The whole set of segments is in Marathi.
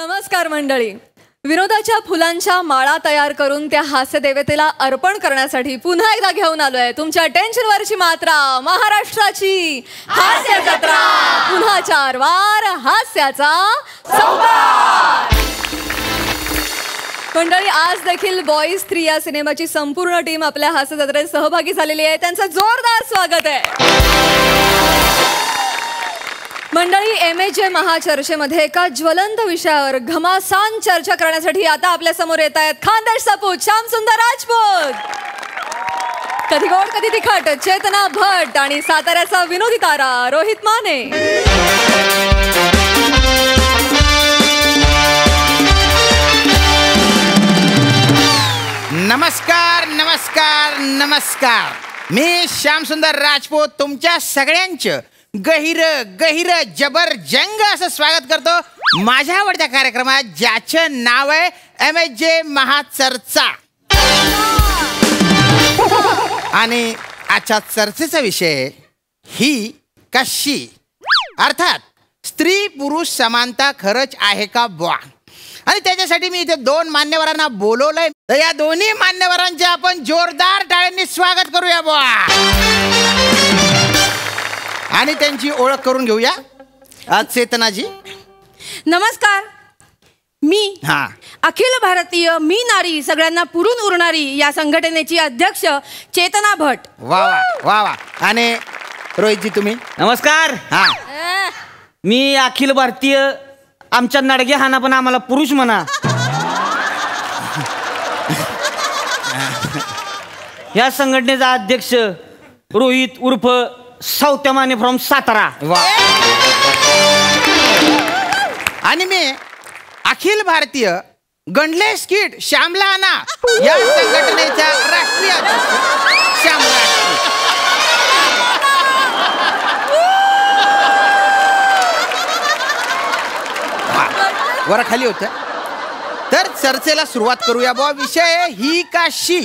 नमस्कार मंडळी. विनोदाच्या फुलांच्या माळा तयार करून त्या हास्य देवतेला अर्पण करण्यासाठी पुन्हा एकदा घेऊन आलोय तुमच्या टेन्शनवरची मात्रा, महाराष्ट्राची हास्य जत्रा. पुन्हा 4 वार हास्याचा संवाद. मंडळी, आज देखील बॉईज 3 या सिनेमाची संपूर्ण टीम आपल्या हास्य जत्रेत सहभागी झालेली आहे. त्यांचं जोरदार स्वागत आहे. मंडळी, MJ महाचर्चेमध्ये एका ज्वलंत विषयावर घमासान चर्चा करण्यासाठी आता आपल्या समोर येत आहेत खानदेश सपूत श्यामसुंदर राजपूत, कधी गोड कधी तिखट चेतना भट आणि साताऱ्याचा विनोदी तारा रोहित माने. नमस्कार नमस्कार नमस्कार. मी श्यामसुंदर राजपूत तुमच्या सगळ्यांचं गहिर गहिर जबरजंग असं स्वागत करतो माझ्या आवडत्या कार्यक्रमात, ज्याचं नाव आहे MJ महाचर्चा. आणि आजच्या चर्चेचा विषय ही कशी, अर्थात स्त्री पुरुष समानता खरंच आहे का बुवा. आणि त्याच्यासाठी मी इथे 2 मान्यवरांना बोलवलंय. तर या दोन्ही मान्यवरांचे आपण जोरदार टाळ्यांनी स्वागत करूया बुवा. आणि त्यांची ओळख करून घेऊया. आज चेतनाजी. नमस्कार. मी अखिल भारतीय मी नारी सगळ्यांना पुरून उरणारी या संघटनेची अध्यक्ष चेतना भट. वा वा वा वा. आणि रोहितजी तुम्ही. नमस्कार. मी अखिल भारतीय आमच्या नडगे हाना पण आम्हाला पुरुष म्हणा या संघटनेचा अध्यक्ष रोहित उर्फ सावत्या माने फ्रॉम सातारा. वा. आणि मी अखिल भारतीय गणलेस किड श्यामला आना या संघटनेचा राष्ट्रीय अध्यक्ष श्यामला. वर खाली होत. तर चर्चेला सुरुवात करूया बुवा. विषय ही का शी,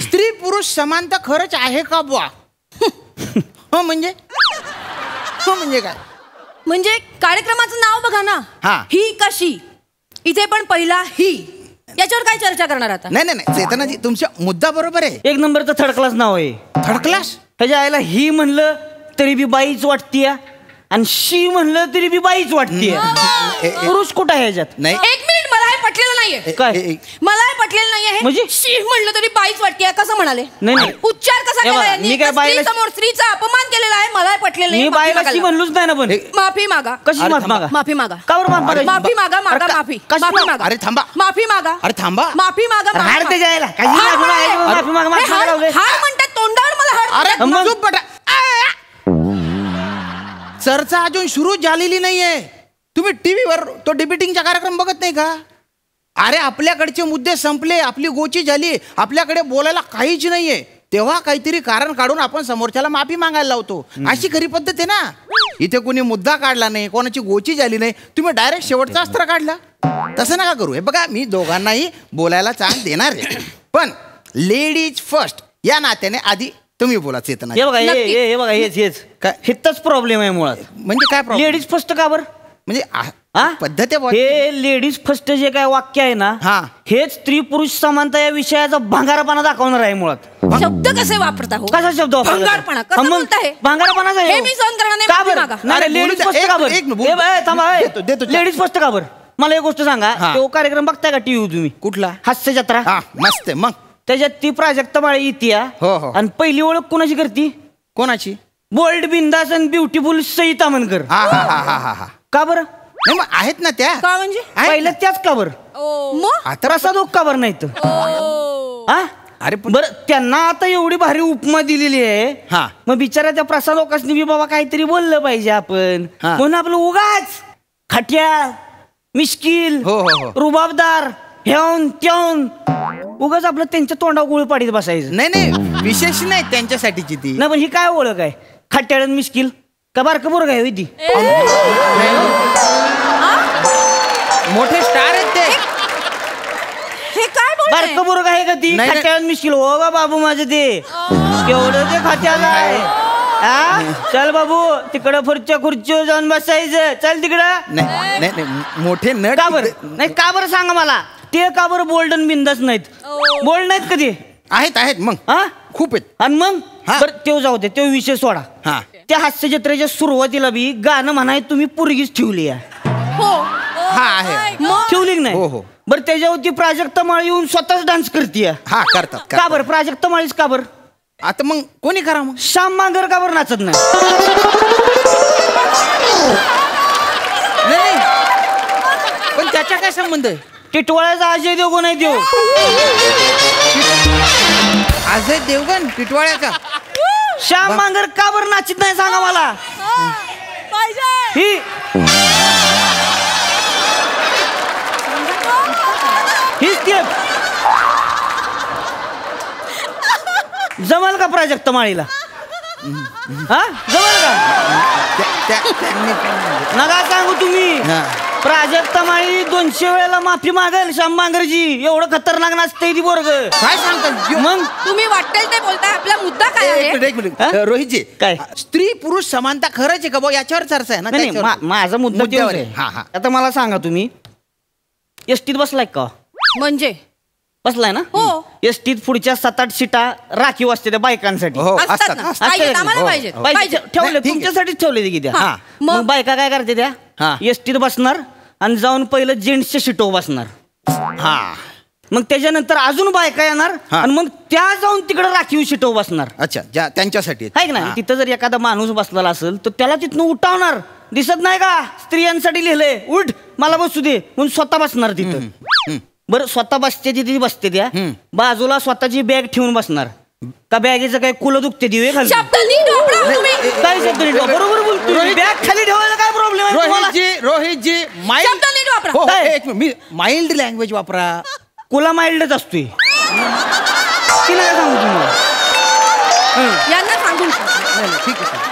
स्त्री पुरुष समानता खरंच आहे का बुवा. हो म्हणजे काय म्हणजे कार्यक्रमाचं नाव बघा ना. ही कशी. इथे पण पहिला ही. याच्यावर काय चर्चा करणार आता. नाही चेतनाजी, तुमचा मुद्दा बरोबर आहे. 1 नंबरचं थर्ड क्लास नाव आहे. Third class. ह्याच्या आईला ही म्हणलं तरी बी बाईच वाटतीय आणि शी म्हणलं तरी बी बाईच वाटतीय. पुरुष कुठं आहे ह्याच्यात. नाही, 1 मिनिट. मला हे पटलेलं नाहीये. काय मला हे पटलेलं नाहीये. म्हणजे शी म्हणलं तरी बाईच वाटते कसं म्हणाले. नाही उच्चार कसा केला. मी काय बाईला समोर स्त्रीचा अपमान केलेला आहे. मला हे पटलेलं नाही. मी बाईला शी म्हणलोच नाही ना. पण माफी मागा. कशी माफी मागा. माफी मागा. कावर माफी माफी मागा. मागा माफी. माफी मागा. अरे थांबा. माफी मागा. अरे थांबा. माफी मागा. हार ते जायला माफी मागा. हार म्हणतात तोंडावर. मला हार. अरे चुप बटा. चर्चा अजून सुरू झालेली नाहीये. तुम्ही टीव्हीवर तो डिबेटिंगचा कार्यक्रम बघत नाही का. अरे आपल्याकडचे मुद्दे संपले, आपली गोची झाली, आपल्याकडे बोलायला काहीच नाहीये, तेव्हा काहीतरी कारण काढून आपण समोरच्याला माफी मागायला लावतो. अशी खरी पद्धत आहे ना. इथे कोणी मुद्दा काढला नाही, कोणाची गोची झाली नाही, तुम्ही डायरेक्ट शेवटचा अस्त्र काढला. तसं नका करू. हे बघा, मी दोघांनाही बोलायला चान्स देणार आहे, पण लेडीज फर्स्ट या नात्याने आधी तुम्ही बोला. चेतना. हे बघा हे बघा हेच काय हितच प्रॉब्लेम आहे मुळात. म्हणजे काय प्रॉब्लेम. लेडीज फर्स्ट का बरं. म्हणजे पद्धत आहे. हे लेडीज फर्स्ट जे काय वाक्य आहे ना, हेच स्त्री पुरुष समानता या विषयाचा भांगारपणा दाखवणार आहे मुळात. शब्द कसे वापरता हो. कसा शब्द भांगारपणा कसं बोलताय. भांगारपणाचा हे मी सहन करणार नाही. माफी मागा. नाही लेडीज फर्स्ट का बरं. थांबा. लेडीज फर्स्ट का बरं. मला एक गोष्ट सांगा, तो कार्यक्रम बघताय का टीव्ही तुम्ही. कुठला. हास्य जत्रा. मस्त. मग त्याच्यात ती प्राजक्ता माळे येते आणि पहिली ओळख कोणाची करती. कोणाची. बोल्ड बिंदास आणि ब्युटिफुल सई तामणकर. का बरं. नाही मग आहेत ना त्या. का म्हणजे पहिल्या त्याच का बरं. मग प्रसाद का बरं नाही तर. अरे बरं, त्यांना आता एवढी भारी उपमा दिलेली आहे. मग बिचारा त्या प्रसाद ओकासनी बी बाबा काहीतरी बोललं पाहिजे आपण. म्हणून आपलं उगाच खट्या मिश्किल रुबाबदार ह्याऊन त्याऊन उगाच आपलं त्यांच्या तोंडावर गोळी पाडीत बसायचं. नाही विशेष नाही त्यांच्यासाठीची ती. नाही पण ही काय ओळख आहे. खट्याळ मिश्किल का बारकं पोरग आहे ती. मोठे स्टार आहेत ते. हे काय बोलताय. बारकं पोरग आहे का ती. खट्याळ मिश्किल. हो गा बाबू माझं ते केवढं ते खट्याला आहे. चल बाबू तिकडं पुढच्या खुर्चीवर जाऊन बसायचं. चल तिकडं. नाही नाही नाही, मोठे नट का बरं नाही, का बरं सांगा मला. ते का बरं बोल्डन बिंदास नाहीत, बोल्ड नाहीत कधी. आहेत आहेत मग हा खूप आहेत. आणि मग हा. बरं तेव जाऊ दे, तेव विषय सोडा. हा. त्या हास्य जत्रेच्या सुरुवातीला बी गाणं म्हणाय तुम्ही पोरगीच ठेवली आहे. हो हा आहे. ठेवली की हो, नाही. हो. बरं त्याच्यावरती प्राजक्ता माळी येऊन स्वतःच डान्स करते. हा करतात का करतात. बरं प्राजक्ता माळीच का बरं. आता मग कोणी करा मग. श्याम मांगर का बरं नाचत नाही. नाही पण त्याचा काय संबंध आहे. टिटवाळ्याचा अजय देवगण नाही देव. अजय देवगण टिटवाळ्याचा. श्याम मांगर का बरं नाचत नाही सांगा मला. ही स्टेप जमल का प्राजक्त माळीला. हा जमल का. नका सांगू तुम्ही. प्राजक्ता माळी 200 वेळेला माफी मागेल श्याम मांगरजी. एवढं खतरनाक नाचते ती बोरग. काय सांगतात. मग तुम्ही वाटेल ते बोलताय. आपला मुद्दा काय आहे. एक मिनिट हा? रोहितजी काय? स्त्री पुरुष समानता खरंच आहे का भाऊ. याच्यावर चर्चा आहे ना. नाही, नाही, त्याच्यावर. माझा मुद्दा मुद्द्यावर तेच आहे. आहे. हा, हा. आता मला सांगा तुम्ही एसटीत बसलाय का. म्हणजे बसलाय ना. हो. एसटीत पुढच्या 7-8 सीटा राखीव असते त्या बायकांसाठी. हो असतात असतात ना. असतात. पाहिजेत, आम्हाला हो, पाहिजेत. हो. पाहिजे. ठेवले नाही, ठीक आहे. तुमच्यासाठीच ठेवले की त्या. हा. मग मग? बायका काय करते त्या. हा. एसटीत बसणार आणि जाऊन पहिलं जेंट्सच्या सीटो बसणार. हा मग त्याच्यानंतर अजून बायका येणार हा. आणि मग त्या जाऊन तिकडे राखीव सीटो बसणार. अच्छा ज्या त्यांच्यासाठी आहे की नाही. तिथं जर एखादा माणूस बसलेला असेल तर त्याला तिथनं उठावणार. दिसत नाही का स्त्रियांसाठी लिहिलंय उठ मला बसू दे म्हणून स्वतः बसणार तिथं. बरं स्वतः बसते तिथे बसते त्या बाजूला स्वतःची बॅग ठेवून बसणार का. बॅगेचं काय कुलं दुखते ती खाली. शब्द नीट वापरा हो तुम्ही. काय शब्द नीट वापरा. बरोबर बोलतो. बॅग खाली ठेवायला काय प्रॉब्लेम आहे तुम्हाला? रोहितजी माइल्ड शब्द नीट वापरा. हो काय? एक मिनिट, मी माइल्ड लँग्वेज वापरा. कुला माइल्डच असतोय. ती नाही सांगू तुम्हाला. यांना सांगून नाही, नाही, ठीक आहे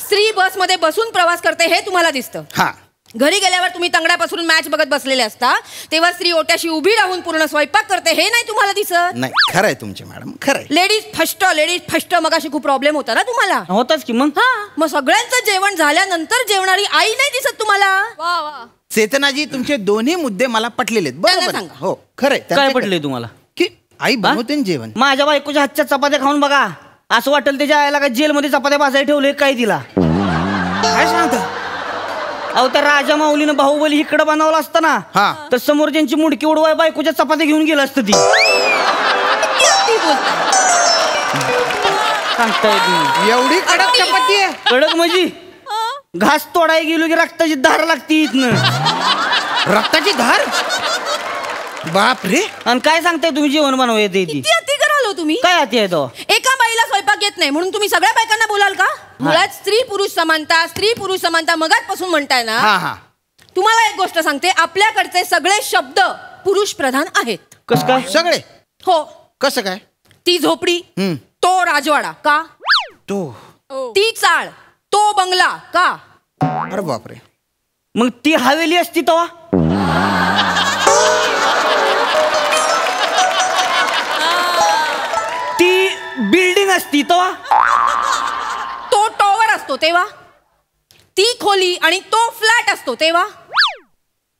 स्त्री बसमध्ये बसून प्रवास करते हे तुम्हाला दिसतं. हा घरी गेल्यावर तुम्ही तंगड्यापासून मॅच बघत बसलेले असता तेव्हा स्त्री ओट्याशी उभी राहून पूर्ण स्वयंपाक करते हे नाही तुम्हाला दिसत. नाही खरं आहे तुमचे मॅडम खरं आहे. लेडीज फस्ट मग अशी खूप प्रॉब्लेम होता ना तुम्हाला. होताच की मग. हा मग सगळ्यांचं जेवण झाल्यानंतर जेवणारी आई नाही दिसत तुम्हाला. वा वा. चेतनाजी तुमचे दोन्ही मुद्दे मला पटलेले आहेत. त्यांना बरोबर आहे. सांगा. हो खरं आहे. काय त्यांचे पटलंय तुम्हाला. की आई बनवते ना जेवण. माझ्या बायकोच्या हातच्या चपात्या खाऊन बघा असं वाटेल त्याच्या आईला का जेलमध्ये चपात्या भाजायला ठेवले काय तिला. काय सांगता. अहो त्या राजा माऊलीनं बाहुबली इकडं बनवला असता ना हा. तर समोर ज्यांची मुडकी उडवाय बायकोच्या चपात्या घेऊन गेलं असतं ती. सांगता येत नाही. एवढी कडक चपाती आहे. कडक म्हणजे घास तोडाय गेलो की रक्ताची धार लागते इथनं. रक्ताची धार. बाप रे. आणि काय सांगताय तुम्ही जेवण बनवा येते ती. किती अति करालो तुम्ही. काय अति आहे तो. एका बाईला स्वयंपाक येत नाही म्हणून तुम्ही सगळ्या बायकांना बोलाल का. मुळात स्त्री पुरुष समानता मगाचपासून म्हणताय ना. हा हा तुम्हाला एक गोष्ट सांगते आपल्याकडचे सगळे शब्द पुरुष प्रधान आहेत. कस काय. सगळे. हो. कसं काय. ती झोपडी हम्म. तो राजवाडा का. तो ती चाळ तो बंगला का. अरे बापरे. मग ती हवेली असती तेव्हा. ती बिल्डिंग असती तेव्हा. तो टॉवर असतो तेव्हा. ती खोली आणि तो फ्लॅट असतो तेव्हा.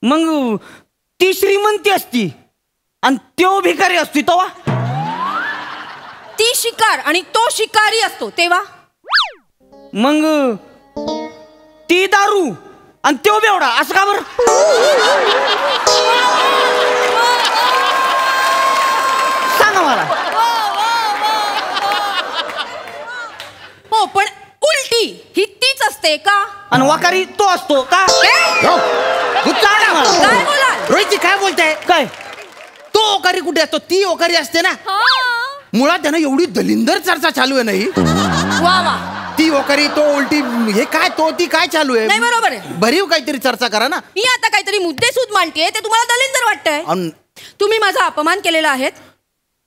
मग ती श्रीमंती असती आणि तो भिकारी असतो तेव्हा. ती शिकार आणि तो शिकारी असतो तेव्हा. मग ती दारू आणि तो बेवडा असं का बरं. सांगा मला. हो पण उलटी ही तीच असते का. आणि वाकारी तो असतो का. हो. सांगा मला. काय बोलाल. रोहितजी काय बोलताय. काय तो ओकारी कुठे असतो. ती ओकारी असते ना. मुळात त्यानं एवढी दलिंदर चर्चा चालू आहे नाही. वा वा. ती ओकारी तो उलटी हे काय तो ती काय चालू आहे. नाही बरोबर आहे. भरीव काहीतरी चर्चा करा ना. मी आता काहीतरी मुद्देसूद मांडतेय ते तुम्हाला दलिंदर वाटतंय. तुम्ही माझा अपमान केलेला आहे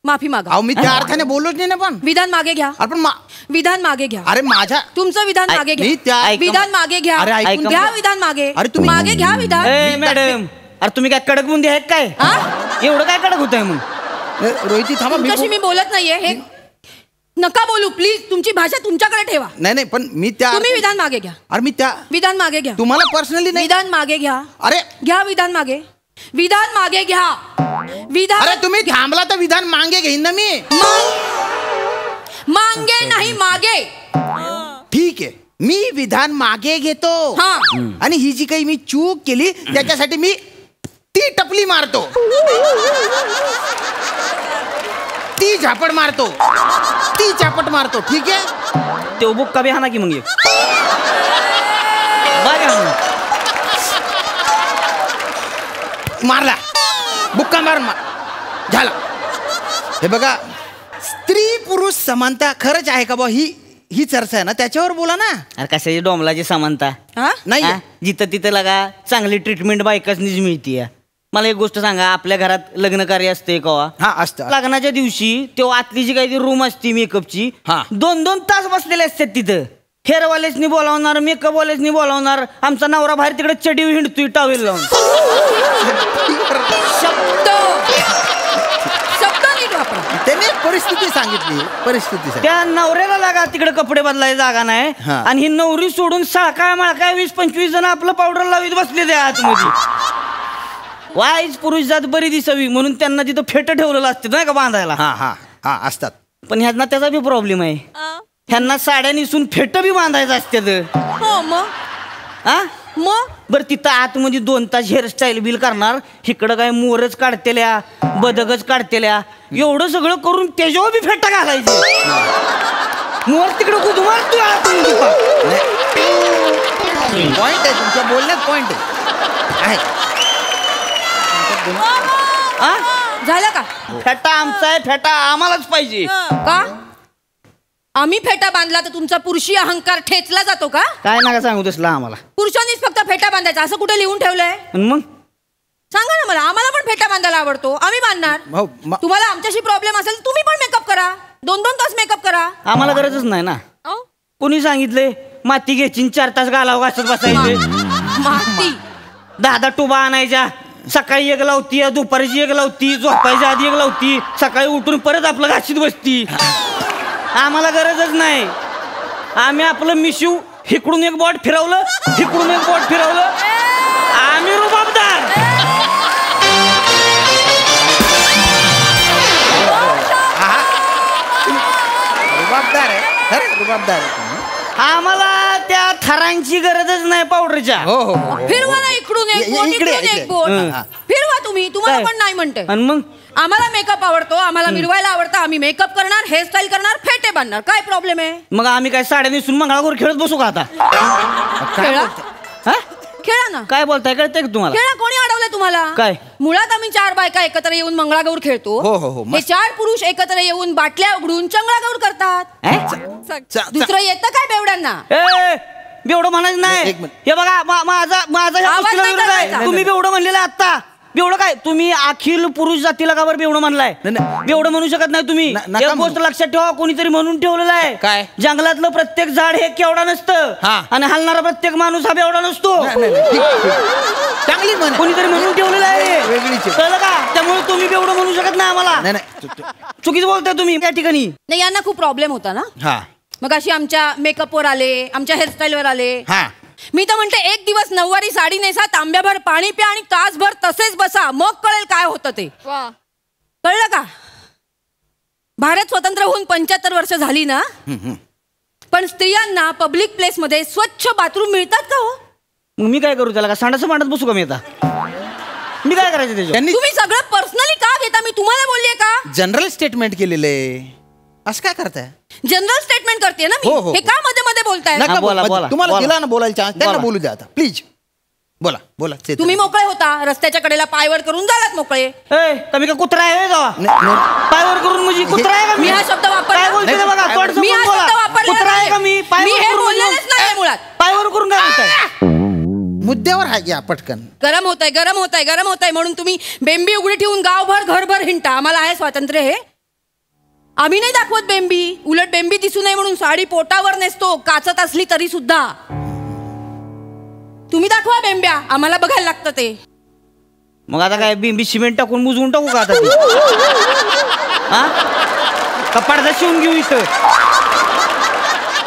माफी मागा. अहो मी त्या अर्थाने बोललोच नाही ना. पण विधान मागे घ्या. आपण विधान मागे घ्या. अरे माझ्या तुमचं विधान मागे मी त्या- घ्या. ऐका- विधान मागे घ्या. अरे ऐका- घ्या विधान मागे. अरे तुम्ही- मागे घ्या विधान. ए मॅडम अरे तुम्ही काय कडक बुंदी आहेत काय. हा? एवढं काय कडक होत आहे मग. रोहिती थांबा. तुमच्याशी मी बोलत नाहीये हे नका बोलू प्लीज. तुमची भाषा तुमच्याकडे ठेवा. नाही पण मी त्या तुम्ही विधान मागे घ्या. अरे मी त्या विधान मागे घ्या. तुम्हाला पर्सनली नाही. विधान मागे घ्या. अरे घ्या विधान मागे. विधान मागे घ्या. विधान. अरे तुम्ही थांबला तर विधान मागे घेईन ना मी. मांगे नाही मागे. ठीक आहे, मी विधान मागे घेतो. हा. आणि ही जी काही मी चूक केली त्याच्यासाठी मी ती टपली मारतो, ती झापड मारतो, ती चापट मारतो. ठीक आहे, ते बुक्का बी हाना की मग एक. बघा मारला बुक्का मार झाला. हे बघा, स्त्री पुरुष समानता खरंच आहे का बा? ही चर्चा आहे ना, त्याच्यावर बोला ना. अरे कशाची डोंबलाची समानता नाही. जिथं तिथं लगा चांगली ट्रीटमेंट बायकासनीच मिळते. मला एक गोष्ट सांगा, आपल्या घरात लग्न कार्य असते कवा? हा असतं. लग्नाच्या दिवशी तेव्हा आतली जी काही रूम असते मेकअपची, हा. 2-2 तास बसलेले असतात तिथं. हेअरवालेसनी बोलावणार, मेकअपवालेसनी बोलावणार. आमचा नवरा बाहेर तिकडे चडी हिंडतोय टॉवेल लावून. शब्द नीट वापरा. त्याने परिस्थिती सांगितली, परिस्थिती. त्या नवऱ्याला लागा तिकडे कपडे बदलायला जागा नाही, हा. आणि ही नवरी सोडून साळकाय माळकाय 20-25 जण आपलं पावडर लावीत बसले त्या आतमध्ये. वाईच पुरुष जात बरी दिसावी म्हणून त्यांना तिथं फेट ठेवलेलं असते नाही का बांधायला. हा हा हा असतात. पण ह्यांना त्याचा बी प्रॉब्लेम आहे. ह्यांना साड्या निसून फेट बी बांधायचं असते. हो मग. हा मग बरं, तिथं आतमध्ये 2 तास हेअरस्टाईल बिल करणार, इकडं काय मोरच काढतेल्या, बदकच काढतेल्या, एवढं सगळं करून त्याच्यावर बी फेटा घालायचे. मोर तिकडं कुदमार तू पॉइंट आहे तुमच्या बोलण्यात, पॉइंट आहे. झालं का? फेटा आमचा आहे, फेटा आम्हालाच पाहिजे. का आम्ही फेटा बांधला तर तुमचा पुरुषी अहंकार ठेचला जातो का? काय नका सांगू तसला आम्हाला. पुरुषांनीच फक्त फेटा बांधायचा असं कुठे लिहून ठेवलंय? आणि मग सांगा ना मला. आम्हाला पण फेटा बांधायला आवडतो, आम्ही बांधणार. तुम्हाला आमच्याशी प्रॉब्लेम असेल तुम्ही पण मेकअप करा, 2-2 तास मेकअप करा. आम्हाला गरजच नाही ना. कोणी सांगितले माती घ्यायची 4 तास गालाव घासत बसायचे? माती 10 टुबा आणायच्या, सकाळी एक लावती, दुपारची एक लावती, झोपायच्या आधी एक लावती, सकाळी उठून परत आपलं घाशीत बसती. आम्हाला गरजच नाही. आम्ही आपलं मिशू इकडून एक बोट फिरवलं, इकडून एक बोट फिरवलं, आम्ही रुबाबदार. रुबाबदार आहे, खरं रुबाबदार आहे. आम्हाला त्या थरांची गरजच नाही पावडरच्या. हो हो. फिरवा ना, इकडून एक बोट, इकडे, इकडून इकडे. एक बोट. फिरवा तुम्ही, तुम्हाला पण नाही म्हणते. आणि मग आम्हाला मेकअप आवडतो, आम्हाला मिरवायला आवडतं, आम्ही मेकअप करणार, हेअरस्टाईल करणार, फेटे बांधणार. काय प्रॉब्लेम आहे? मग आम्ही काय साड्या नेसून मंगळागौर खेळत बसू का आता? खेळा, हा? खेळा ना. काय बोलताय, कळतंय का तुम्हाला? खेळा. कोणी अडवलंय तुम्हाला? काय? मुळात आम्ही 4 बायका एकत्र येऊन मंगळागौर खेळतो. हो, हो, हो. हे 4 पुरुष एकत्र येऊन बाटल्या उघडून चंगळागौर करतात. दुसरं येतं काय बेवड्यांना? बेवढं म्हणायचं नाही. एक मिनिट. हे बघा माझा ह्या आवाज गोष्टीला नाही विरोध आहे. करायचा. तुम्ही बेवढं म्हणलेलं आता. बेवढं काय तुम्ही अखिल पुरुष जातीला का बरं बेवढं म्हणलाय? बेवढं म्हणू शकत नाही तुम्ही. नका एक म्हणू. गोष्ट लक्षात ठेवा, कोणीतरी म्हणून ठेवलेलं आहे. काय? जंगलातलं प्रत्येक झाड हे केवढा नसतं, हा. आणि हलणारा प्रत्येक माणूस हा बेवढा नसतो. चांगली म्हण. कोणीतरी म्हणून ठेवलेलं आहे. वेगळीच आहे. कळलं का? त्यामुळे तुम्ही बेवढं म्हणू शकत नाही आम्हाला. नाही चुकीचं बोलताय तुम्ही त्या ठिकाणी. नाही, यांना खूप प्रॉब्लेम होता ना. हा मग अशी आमच्या मेकअपवर आले, आमच्या हेअरस्टाईलवर आले. हा. मी तर म्हणते एक दिवस नऊवारी साडी नेसा, तांब्याभर पाणी प्या आणि तासभर तसेच बसा, मग कळेल काय होतं ते. कळलं का? भारत स्वतंत्र होऊन 75 वर्ष झाली ना, पण स्त्रियांना पब्लिक प्लेस मध्ये स्वच्छ बाथरूम मिळतात का हो? मग मी काय करू त्याला? का सांडाचं मांडत बसू का मी आता? मी काय करायचं त्याच्यावर? तुम्ही सगळं पर्सनली का घेता? मी तुम्हाला बोललीये का? जनरल स्टेटमेंट केलेलं आहे. असं काय करताय? जनरल स्टेटमेंट करते ना मी. हो, हो. हे का मध्ये मध्ये बोलताय? नका बोला, बोला. बोला, तुम्हाला बोला. दिला ना बोलायला चान्स, त्यांना बोला. बोलू द्या आता प्लीज. बोला बोला. तुम्ही मोकळे होता, रस्त्याच्या कडेला पायवर करून झालात मोकळे. कमी का कुत्रा आहे जावा? पायवर करून म्हणजे कुत्रा आहे का मी हा शब्द वापरला. काय बोलते बघा, तोंड मी हा समोर बोला. शब्द वापरला कुत्रा आहे का मी? मी पायवर हे करून बोललेलंच नाही मुळात. पायवर करून काय बोलताय? मुद्द्यावर हा घ्या पटकन. गरम होतंय, गरम होतंय, गरम होतंय म्हणून तुम्ही बेंबी उघडी ठेवून गावभर घरभर हिंडता. आम्हाला आहे स्वातंत्र्य हे. आम्ही नाही दाखवत बेंबी. उलट बेंबी दिसू नये म्हणून साडी पोटावर नेसतो, काचत असली तरी सुद्धा. तुम्ही दाखवा बेंब्या, आम्हाला बघायला लागतं ते. मग आता काय बिंबी सिमेंट टाकून मुजवून टाकू का आता? का पडदा शिवून घेऊ इथं?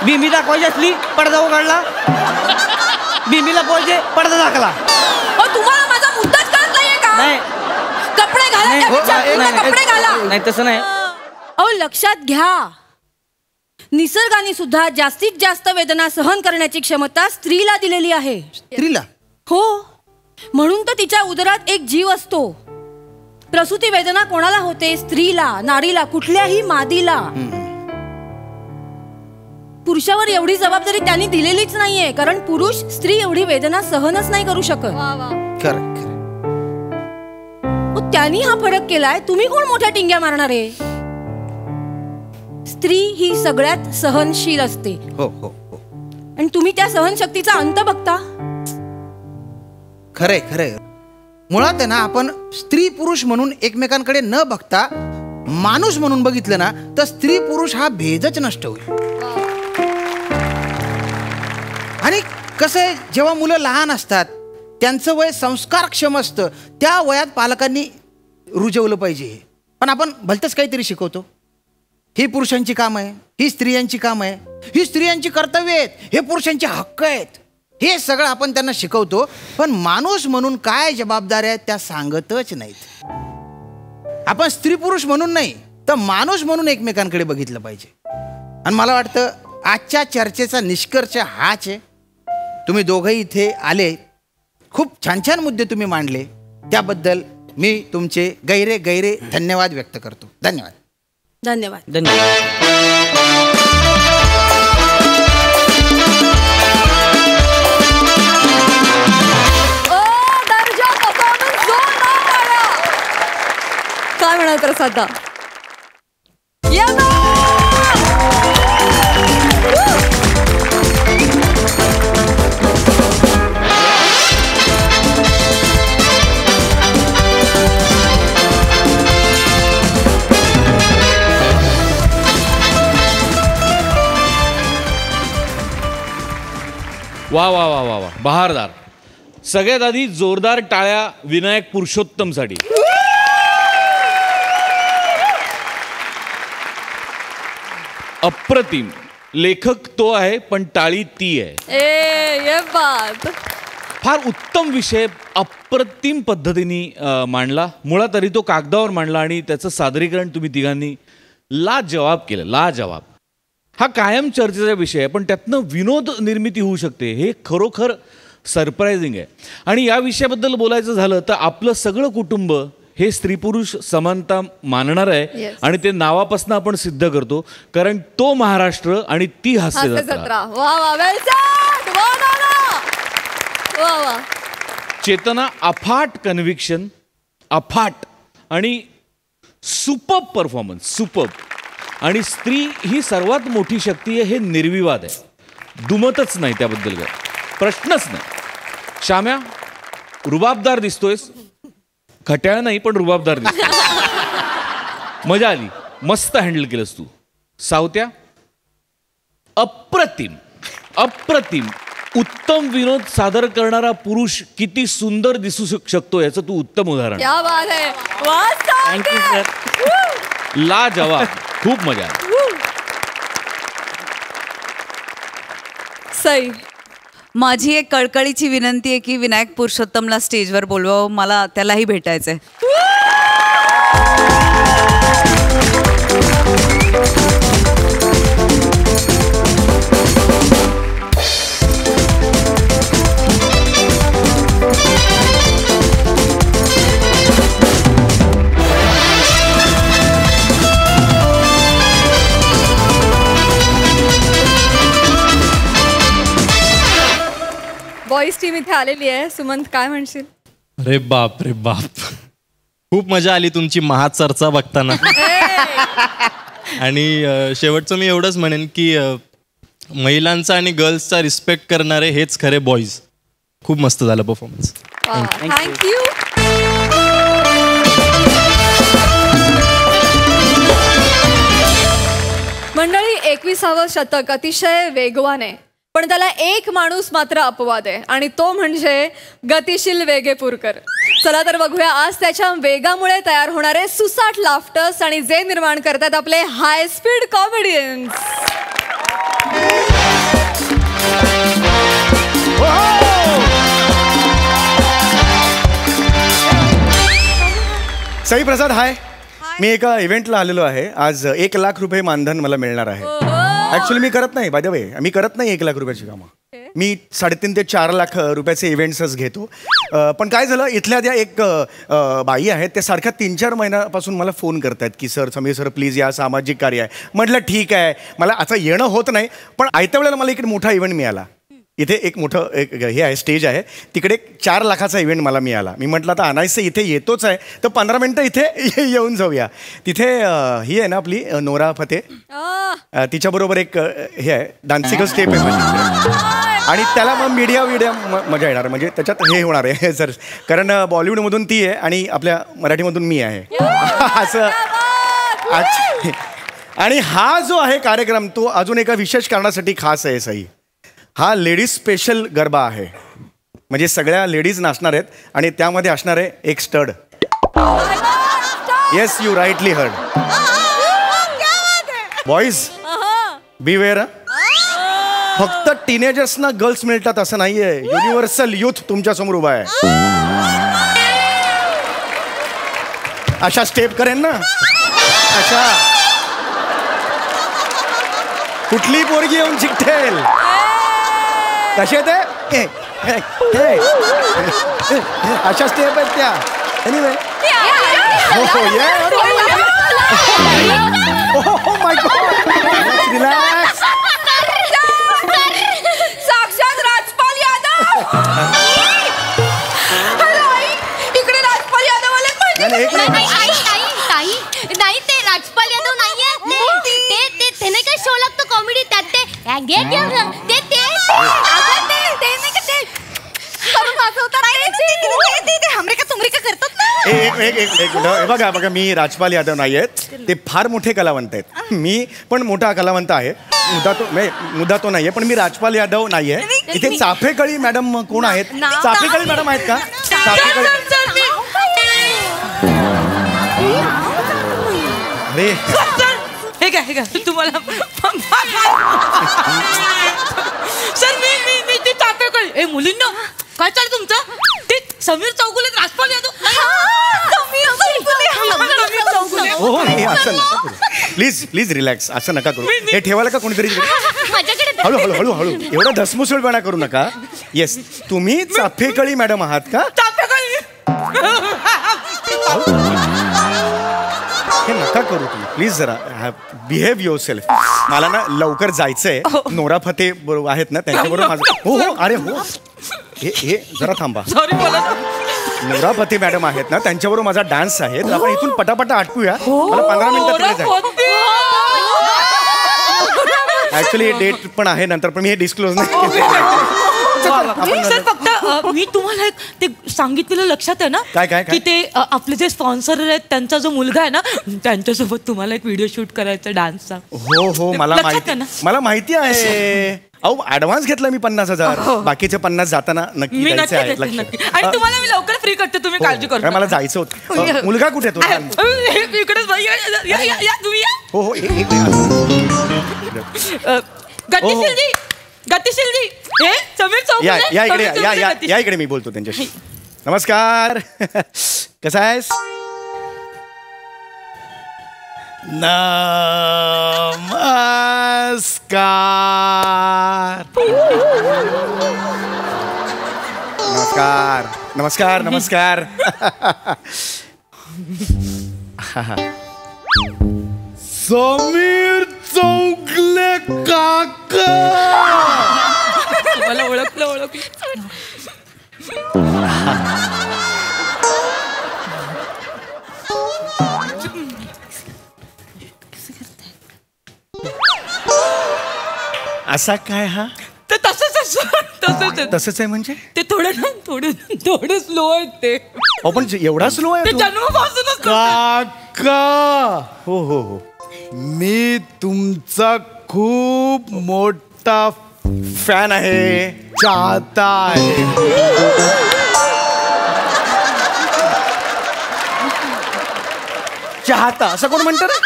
बिंबी दाखवायची असली पडदा उघडला, बिंबीला पोहायचे पडदा दाखला. तुम्हाला माझा मुद्दाच कळत नाहीये का? नाही कपडे घाला नाही, त्यापेक्षा पूर्ण कपडे घाला. नाही तसं नाही. अहो लक्षात घ्या, निसर्गाने सुद्धा जास्तीत जास्त वेदना सहन करण्याची क्षमता स्त्रीला दिलेली आहे. स्त्रीला? हो, म्हणून तर तिच्या उदरात एक जीव असतो. प्रसूती वेदना कोणाला होते? स्त्रीला, नारीला, कुठल्याही मादीला. पुरुषावर एवढी जबाबदारी त्यांनी दिलेलीच नाहीये, कारण पुरुष स्त्री एवढी वेदना सहनच नाही करू शकत. खरं. त्यांनी हा फरक केलाय. तुम्ही कोण मोठ्या टिंग्या मारणार आहे? स्त्री ही सगळ्यात सहनशील असते. हो हो हो. आणि तुम्ही त्या सहनशक्तीचा अंत बघता. खरंय खरंय. मुळात आहे ना, आपण स्त्री पुरुष म्हणून एकमेकांकडे न बघता माणूस म्हणून बघितलं ना, तर स्त्री पुरुष हा भेदच नष्ट होईल. आणि कसं आहे, जेव्हा मुलं लहान असतात त्यांचं वय संस्कारक्षम असतं, त्या वयात पालकांनी रुजवलं पाहिजे. पण आपण भलतंच काहीतरी शिकवतो. ही पुरुषांची काम आहे, ही स्त्रियांची काम आहे, ही स्त्रियांची कर्तव्य आहेत, हे पुरुषांचे हक्क आहेत, हे सगळं आपण त्यांना शिकवतो. पण माणूस म्हणून काय जबाबदाऱ्या आहेत त्या सांगतच नाहीत. आपण स्त्री पुरुष म्हणून नाही तर माणूस म्हणून एकमेकांकडे बघितलं पाहिजे. आणि मला वाटतं आजच्या चर्चेचा निष्कर्ष हाच आहे. तुम्ही दोघंही इथे आले, खूप छान छान मुद्दे तुम्ही मांडले, त्याबद्दल मी तुमचे गैरे गैरे धन्यवाद व्यक्त करतो. धन्यवाद. धन्यवाद. धन्यवाद. काय म्हणाल प्रसादा? वा वा वा वा वा, बहारदार. सगळ्यात आधी जोरदार टाळ्या विनायक पुरुषोत्तम साठी. अप्रतिम. लेखक तो आहे पण टाळी ती आहे. ये बात. फार उत्तम विषय अप्रतिम पद्धतीने मांडला. मुळात तरी तो कागदावर मांडला आणि त्याचं सादरीकरण तुम्ही तिघांनी लाजवाब केलं. लाजवाब. हा कायम चर्चेचा विषय आहे, पण त्यातनं विनोद निर्मिती होऊ शकते हे खरोखर सरप्रायझिंग आहे. आणि या विषयाबद्दल बोलायचं झालं तर आपलं सगळं कुटुंब हे स्त्री पुरुष समानता मानणार आहे. आणि ते नावापासून आपण सिद्ध करतो, कारण तो महाराष्ट्र आणि ती हास्य जत्रा. चेतना, अफाट कन्व्हिक्शन, अफाट आणि सुपर्ब परफॉर्मन्स. सुपर्ब. आणि स्त्री ही सर्वात मोठी शक्ती आहे हे निर्विवाद आहे. दुमतच नाही त्याबद्दल, काय प्रश्नच नाही. श्याम्या, रुबाबदार दिसतोयस. खट्याळ नाही पण रुबाबदार दिसतोय. मजा आली. मस्त हँडल केलंस तू. सावत्या, अप्रतिम. अप्रतिम. उत्तम विनोद सादर करणारा पुरुष किती सुंदर दिसू शकतो याचं तू उत्तम उदाहरण. क्या बात है. Thank you sir. लाजवाब. खूप मजा आली. सई, माझी एक कळकळीची विनंती आहे की विनायक पुरुषोत्तमला स्टेजवर बोलवावं. मला त्यालाही भेटायचंय. बॉईज टीम इथे आलेली आहे. सुमंत, काय म्हणशील? अरे बाप रे बाप, खूप मजा आली तुमची महाचर्चा बघताना. आणि शेवटचं मी एवढंच म्हणेन की महिलांचा आणि गर्ल्सचा रिस्पेक्ट करणारे हेच खरे बॉईज. खूप मस्त झालं परफॉर्मन्स. थँक्यू. मंडळी, 21वे शतक अतिशय वेगवान आहे, पण त्याला एक माणूस मात्र अपवाद आहे आणि तो म्हणजे गतिशील वेगेपूरकर. चला तर बघूया आज त्याच्या वेगामुळे तयार होणारे सुसाट लाफ्टर्स आणि जे निर्माण करतात आपले हाय स्पीड कॉमेडियन्स. साई प्रसाद, हाय. मी एका इव्हेंटला आलेलो आहे. आज 1 लाख रुपये मानधन मला मिळणार आहे. ऍक्च्युली मी करत नाही, बाय द वे, मी करत नाही 1 लाख रुपयाची कामं. मी 3.5 ते 4 लाख रुपयाचे इव्हेंट्सच घेतो. पण काय झालं, इथल्या त्या एक बाई आहेत, त्या सारख्या 3-4 महिन्यापासून मला फोन करतात की सर, समीर सर प्लीज या, सामाजिक कार्य आहे. म्हटलं ठीक आहे, मला आता येणं होत नाही. पण आयत्या वेळेला मला इकडे मोठा इव्हेंट मिळाला. इथे एक मोठं एक हे आहे, स्टेज आहे, तिकडे 4 लाखाचा इव्हेंट मला मिळाला. मी म्हटलं आता अनायसे इथे येतोच आहे तर 15 मिनटं इथे येऊन जाऊया. तिथे ही आहे ना आपली नोरा फते, तिच्याबरोबर एक हे आहे, डान्सिकल स्टेप आहे आणि त्याला मग मीडिया मजा येणार, म्हणजे त्याच्यात हे होणार आहे सर, कारण बॉलिवूडमधून ती आहे आणि आपल्या मराठीमधून मी आहे असं. आणि हा जो आहे कार्यक्रम तो अजून एका विशेष कारणासाठी खास आहे साई. हा लेडीज स्पेशल गरबा आहे, म्हणजे सगळ्या लेडीज नाचणार आहेत आणि त्यामध्ये असणार आहे एक stud. Yes, you rightly heard. Boys beware. फक्त टीनेजर्सना गर्ल्स मिळतात असं नाहीये, युनिव्हर्सल युथ तुमच्या समोर उभा आहे. अशा स्टेप करेन ना, अशा कुठली पोरगी येऊन चिकटेल कसे ते अशा स्टेप आहेत त्या. एनिवे, माय गॉड, रिलॅक्स. साक्षात राजपाल यादव. इकडे राजपाल यादव आले. नाही, ते राजपाल यादव नाहीये. ते नाही काय शो लागतो कॉमेडी, त्यात ते बघा, मी राजपाल यादव नाही आहेत, ते फार मोठे कलावंत आहेत. मी पण मोठा कलावंत आहे, मुद्दा तो नाहीये, पण मी राजपाल यादव नाहीये. इथे चाफेकळी मॅडम कोण आहेत? चाफेकळी मॅडम आहेत का? अरे हे काय तुम्हाला सर, मी ती चाफेकळी. ए मुलींना काय चाललं तुमचं? ते समीर चौगुले, राजपाल यादव. हो, असं नका करू प्लीज रिलॅक्स, असं नका करू. हे ठेवायला का कोणीतरी? हळू हळू हळू, एवढा धसमुसळपणा करू नका. येस, तुम्ही चाफेकळी मॅडम आहात का? हे नका करू तुम्ही प्लीज, जरा बिहेव युअर सेल्फ. मला ना लवकर जायचंय. नोरा फते बरोबर आहेत ना, त्यांच्याबरोबर माझं. हो, अरे हो, हे जरा थांबा. नोरा फते मॅडम आहेत ना, त्यांच्याबरोबर माझा डान्स आहे, तर आपण इथून पटापटा आटपूया. मला 15 मिनिटात तिकडे जायचं. ऍक्च्युली डेट पण आहे नंतर, पण मी हे डिस्क्लोज नाही. सर फक्त मी तुम्हाला एक ते सांगितलेलं लक्षात आहे ना, काय की ते आपले जे स्पॉन्सर आहेत त्यांचा जो मुलगा आहे ना, त्यांच्यासोबत तुम्हाला एक व्हिडिओ शूट करायचा डान्सचा. हो, मला माहिती आहे. अहो, ऍडव्हान्स घेतला मी 50,000. बाकीचे 50 जाताना नक्की द्यायचे आहेत. आणि तुम्हाला मी लवकर फ्री करते, तुम्ही काळजी करू नका. मला जायचं होतं. मुलगा कुठे तो? इकडेच तुम्ही या. हो, गतिशीलजी, हे समीर चौगुले. या इकडे, मी बोलतो त्यांच्याशी. नमस्कार, कसा आहेस? नमस्कार. समीर चौगुले काका. मला ओळखलं. असा काय? हा तसंच आहे म्हणजे? ते थोडं स्लो आहेत ते. पण एवढा स्लो आहे जन्मापासूनच काका? हो, मी तुमचा खूप मोठा फॅन आहे, चाहता आहे, चाहता असं कोण म्हणतं रे?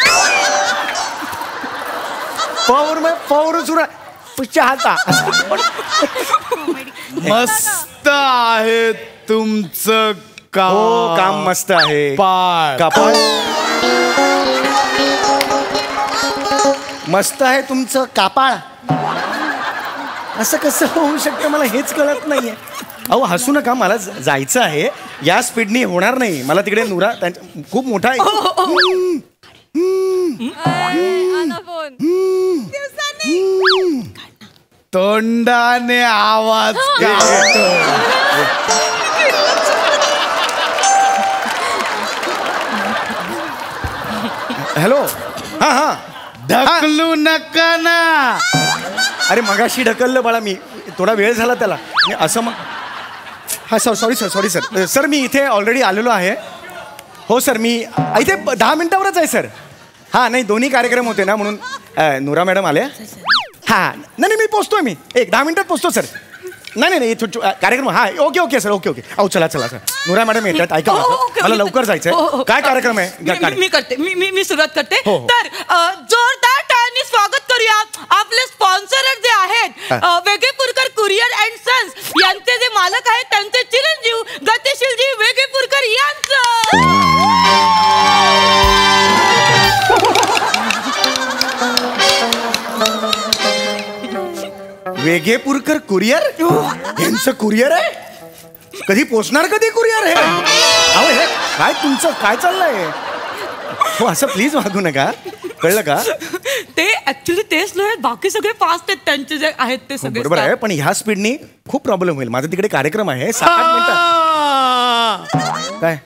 पवरून सुरू चाहता मस्त आहे तुमचं काम. हो, काम मस्त आहे. पाळ कापाळ मस्त आहे तुमचं कापाळ. असं कसं होऊ शकतं मला हेच कळत नाहीये. अहो हसू नका, मला जायचं आहे. या स्पीडनी होणार नाही. मला तिकडे नुरा खूप मोठा आहे. तोंडाने आवाज काढतो. हॅलो. हा हा ढकलू नका ना. अरे मगाशी ढकललं बाळा मी. थोडा वेळ झाला त्याला. मी असं मग हा सॉरी सर. सर मी इथे ऑलरेडी आलेलो आहे. हो सर मी इथे 10 मिनिटावरच आहे सर. हां नाही दोन्ही कार्यक्रम होते ना म्हणून नुरा मॅडम आल्या. हां नाही मी पोचतोय. मी 10 मिनिटात पोचतो सर. नाही कार्यक्रम हा ओके सर ओके. अहो चला सर. नुरा मॅडम येतात ऐका मला लवकर जायचंय. काय कार्यक्रम आहे? मी करते. मी सुरुवात करते. हो. तर जोरदार टाळ्यांनी स्वागत करूया आपले स्पॉन्सर जे आहेत वेगेपूरकर कुरिअर अँड सन्स यांचे जे मालक आहेत त्यांचे चिरंजीव गतिशीलजी वेगेपूरकर यांचं. वेगेपूरकर कुरिअर. यांचं कुरिअर आहे. कधी पोचणार कधी कुरिअर हे? अहो हे काय तुमचं काय चाललंय? हो असं प्लीज वागू नका. कळलं का? ते ऍक्च्युली ते स्लो आहेत. बाकी सगळे फास्ट आहेत. त्यांचे जे आहेत ते सगळे बरोबर आहे. पण ह्या स्पीडनी खूप प्रॉब्लेम होईल. माझा तिकडे कार्यक्रम आहे 7-8 मिनिटात. काय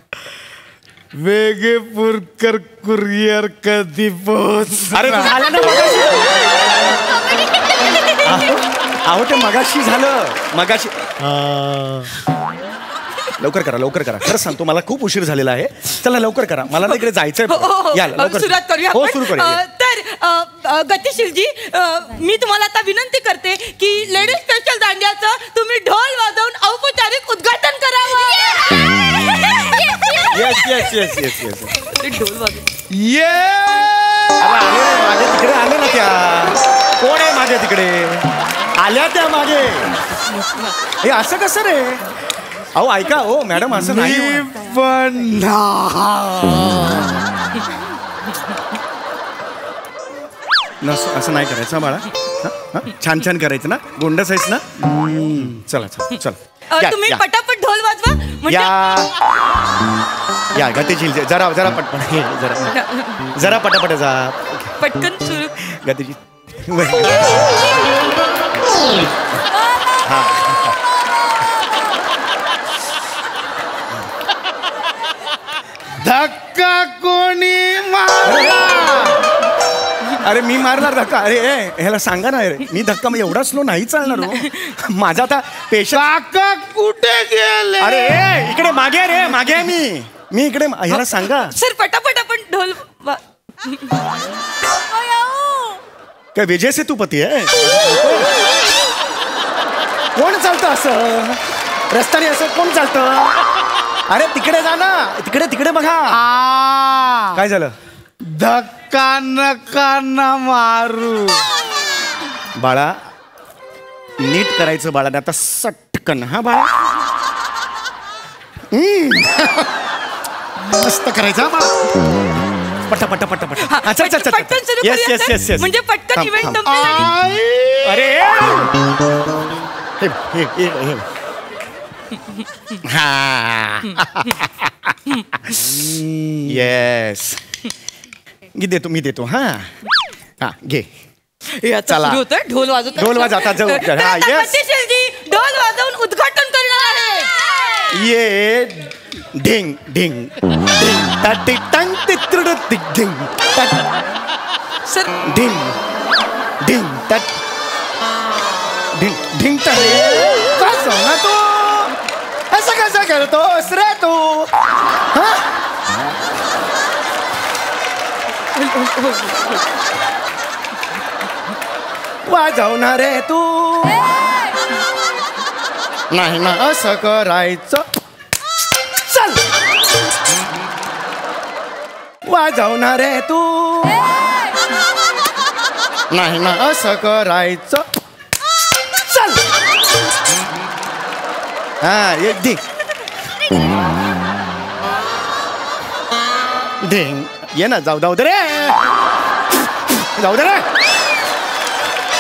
वेगेपूरकर कुरिअर कधी पोच? अरे झालं ना मगाशी. अहो ते मगाशी झालं. मगाशी लवकर करा. खरंच सांगतो मला खूप उशीर झालेला आहे. चला लवकर करा. मला तिकडे जायचंय. या लवकर सुरुवात करूया. हो सुरू करूया. तर गतिशीलजी मी तुम्हाला आता विनंती करते की लेडीज स्पेशल दांडियाचं तुम्ही ढोल वाजवून औपचारिक उद्घाटन करावं. येस. ढोल वाजव. माझ्या तिकडे आले ना त्या. कोण आहे माझ्या तिकडे? आल्या त्या मागे. हे असं कसं रे? अहो ऐका हो मॅडम असं नाही. पण असं नाही करायचं बाळा. छान करायचं ना. गोंडस आहेस ना. चला तुम्ही पटापट ढोल वाजवा. या गतिशील जरा पटपट जरा पटापट जा. पटकन सुरू. गतिशील. धक्का कोणी मारला? अरे मी मारणार धक्का? अरे ह्याला सांगा ना. अरे मी धक्का एवढा स्लो नाही चालणार हो. माझा आता पेशंट कुठे गेले? अरे इकडे मागे रे. मागे आहे मी इकडे. ह्याला सांगा सर पटापट आपण ढोल काय विजय सेतुपती आहे? कोण चालतं असं रस्त्याने? असं कोण चालतं? अरे तिकडे जा ना. तिकडे बघा. काय झालं? धक्का नका ना मारू. बाळा नीट करायचं बाळा. आता सटकन. हा बाळा मस्त करायचं बाळा. पटा. पटकन सुरू करूया, सर. येस. म्हणजे पटकन इव्हेंट अरे येस मी देतो. हा घे. चला ढोल वाजवत. ढोल वाजवता जाऊ. ढोल वाजवून उद्घाटन करणार आहे. ये ढिंग तटी टंग तित्र ढिंग सर ढिंग तट ढिंग कसं ना तू असं कसं करतोस रे तू? वाजवणार रे तू नाही ना असं करायचं चल वाजवणार रे तू नाही ना असं करायचं चल हा एक ढेंग ये ना जाऊ दे रे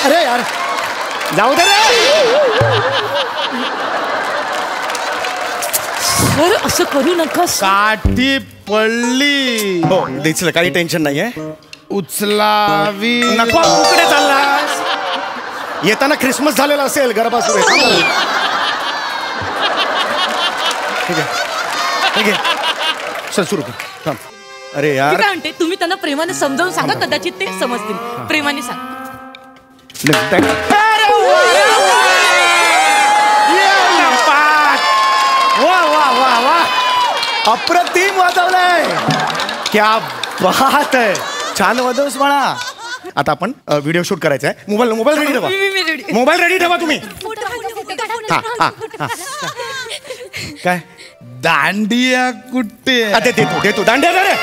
अरे यार जाऊ दे रे सर असं करू नका काठी पडली हो दिसलं काही टेन्शन नाहीये उचलावी नको कुकडे चाललास येताना क्रिसमस झालेला असेल गरबा सुरू आहे ठीक आहे चल सुरू कर थांब. अरे यार काय म्हणते तुम्ही त्यांना प्रेमाने समजावून सांगा कदाचित ते समजतील प्रेमाने सांग वा वा वा वा अप्रतिम वाजवलंय क्या बात आहे छान वाजवस म्हणा आता आपण व्हिडिओ शूट करायचा आहे मोबाईल रेडी ठेवा मोबाईल रेडी ठेवा तुम्ही काय दांडिया कुठे देतो दांडिया द्या रे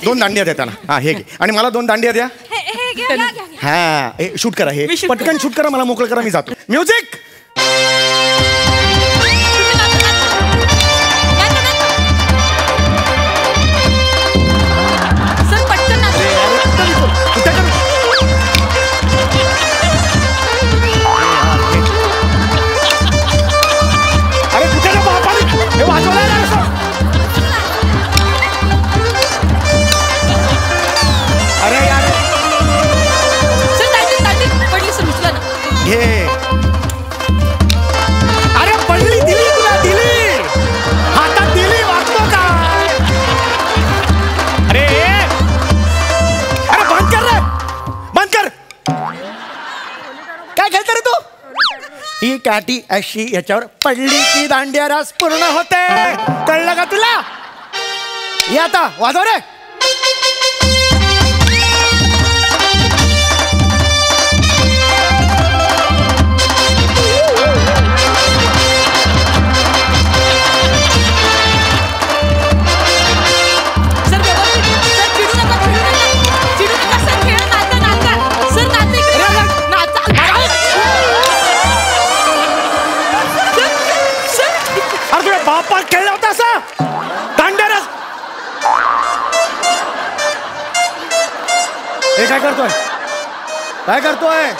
2 दांडिया द्या त्याला हा हे घे आणि मला 2 दांडिया द्या हा शूट करा हे पटकन शूट करा मला मोकळं करा मी जातो म्युझिक अरे कुठे ना बापाने हे वाजवलंय ना असं अरे यार पडली सर उचला ना घे अरे पडली दिली तुला दिली हातात दिली वाचतो काय अरे बंद कर रे बंद कर काय खेळतो रे तू ही काठी अशी याच्यावर पडली की दांडिया रास पूर्ण होते कळलं का तुला ये आता वाजव रे बापा खेळला होता असा दांड्यारस हे काय करतोय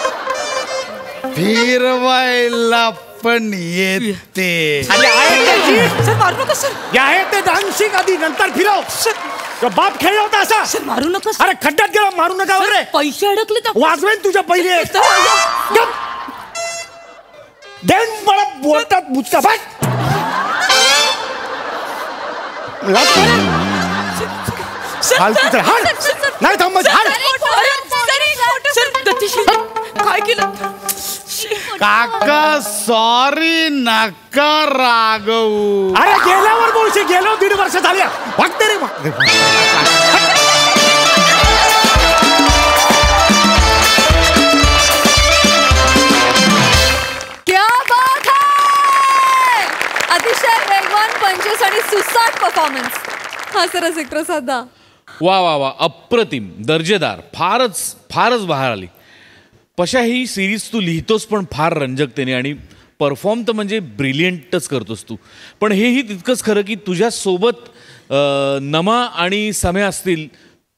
फिरवायला पण येते आहे ते डान्सिंग आधी नंतर फिरव बाप खेळला होता असा सर मारू नका अरे खड्ड्यात गेला मारू नका वगैरे पैसे अडकले तर वाजवेन तुझ्या पहिले देन मला बोलतात बुचका बाय नाही थांबत काय केलं काका सॉरी नका रागवू अरे गेल्यावर बोलशी गेलो 1.5 वर्ष झाली बघते रे क्या बात है अतिशय वेगवान पंचेस आणि सुसाट परफॉर्मन्स हा सर प्रसाद दा वा वा वा अप्रतिम दर्जेदार फारच बाहेर आली पशा ही सिरीज तू लिहितोस पण फार रंजकतेने आणि परफॉर्म तर म्हणजे ब्रिलियंटच करतोस तू पण हेही तितकंच खरं की तुझ्यासोबत नमा आणि समय असतील